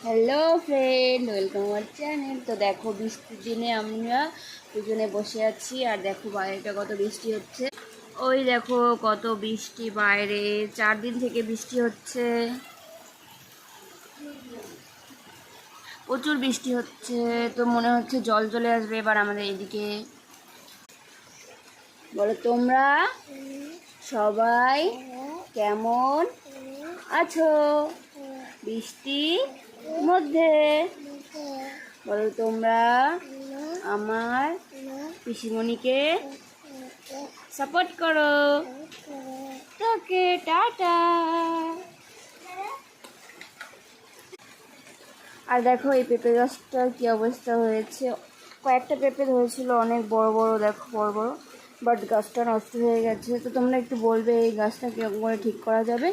Hello friend, welcome our channel. তো দেখো, বৃষ্টির দিনে আমরা দুজনে বসে আছি আর দেখো বাইরেটা কত বৃষ্টি হচ্ছে। ওই দেখো কত বৃষ্টি বাইরে, 4 দিন থেকে বৃষ্টি হচ্ছে, প্রচুর বৃষ্টি হচ্ছে। তো মনে হচ্ছে জল চলে আসবে এবার আমাদের এদিকে। বলো তোমরা সবাই কেমন আছো বৃষ্টির মধ্যে? বলো তোমরা আমার পিসিমণিকে সাপোর্ট করো। তোকে টাটা। আর দেখো এই পেঁপে গাছটার কি অবস্থা হয়েছে। কয়েকটা পেঁপে ধরেছিল, অনেক বড় বড়, দেখো বড় বড়, বাট গাছটা নষ্ট হয়ে গেছে। তো তোমরা একটু বলবে এই গাছটা কিরকম করে ঠিক করা যাবে।